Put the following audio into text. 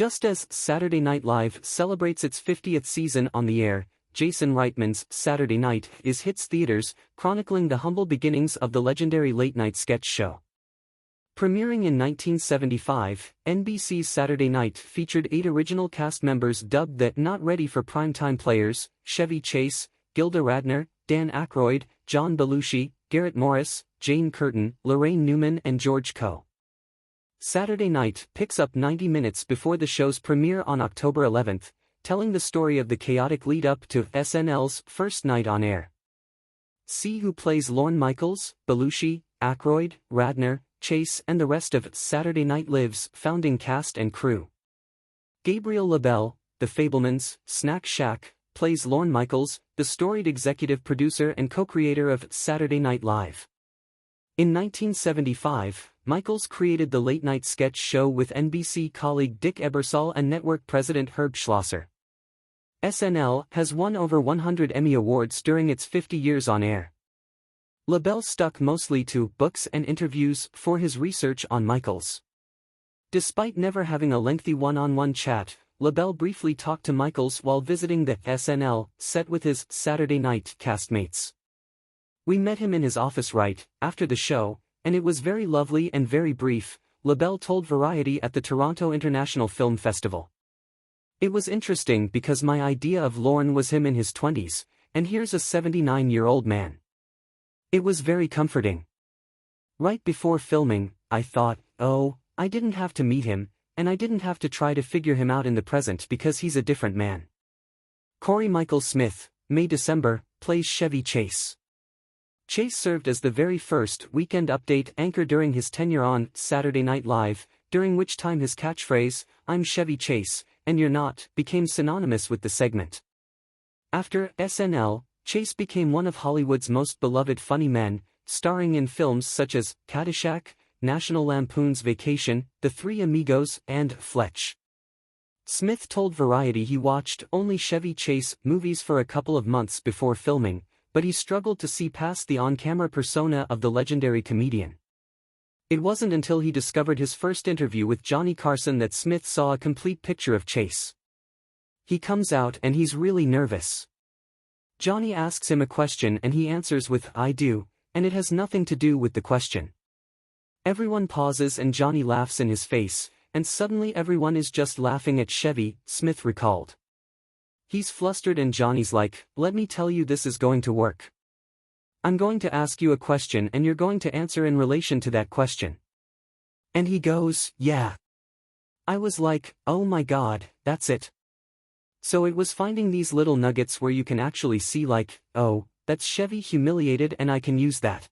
Just as Saturday Night Live celebrates its 50th season on the air, Jason Reitman's Saturday Night hits theaters, chronicling the humble beginnings of the legendary late-night sketch show. Premiering in 1975, NBC's Saturday Night featured 8 original cast members dubbed the not ready for primetime players: Chevy Chase, Gilda Radner, Dan Aykroyd, John Belushi, Garrett Morris, Jane Curtin, Lorraine Newman and George Coe. Saturday Night picks up 90 minutes before the show's premiere on October 11, telling the story of the chaotic lead-up to SNL's first night on air. See who plays Lorne Michaels, Belushi, Aykroyd, Radner, Chase and the rest of Saturday Night Live's founding cast and crew. Gabriel LaBelle, The Fabelmans, Snack Shack, plays Lorne Michaels, the storied executive producer and co-creator of Saturday Night Live. In 1975, Michaels created the late-night sketch show with NBC colleague Dick Ebersol and network president Herb Schlosser. SNL has won over 100 Emmy Awards during its 50 years on air. LaBelle stuck mostly to books and interviews for his research on Michaels. Despite never having a lengthy one-on-one chat, LaBelle briefly talked to Michaels while visiting the SNL set with his Saturday Night castmates. "We met him in his office right after the show, and it was very lovely and very brief," LaBelle told Variety at the Toronto International Film Festival. "It was interesting because my idea of Lorne was him in his 20s, and here's a 79-year-old man. It was very comforting. Right before filming, I thought, oh, I didn't have to meet him, and I didn't have to try to figure him out in the present because he's a different man." Corey Michael Smith, May-December, plays Chevy Chase. Chase served as the very first Weekend Update anchor during his tenure on Saturday Night Live, during which time his catchphrase, "I'm Chevy Chase, and you're not," became synonymous with the segment. After SNL, Chase became one of Hollywood's most beloved funny men, starring in films such as Caddyshack, National Lampoon's Vacation, The Three Amigos, and Fletch. Smith told Variety he watched only Chevy Chase movies for a couple of months before filming, but he struggled to see past the on-camera persona of the legendary comedian. It wasn't until he discovered his first interview with Johnny Carson that Smith saw a complete picture of Chase. He comes out and he's really nervous. Johnny asks him a question and he answers with "I do," and it has nothing to do with the question. Everyone pauses and Johnny laughs in his face, and suddenly everyone is just laughing at Chevy, Smith recalled. He's flustered and Johnny's like, "Let me tell you, this is going to work. I'm going to ask you a question and you're going to answer in relation to that question." And he goes, "Yeah." I was like, oh my god, that's it. So it was finding these little nuggets where you can actually see like, oh, that's Chevy humiliated and I can use that.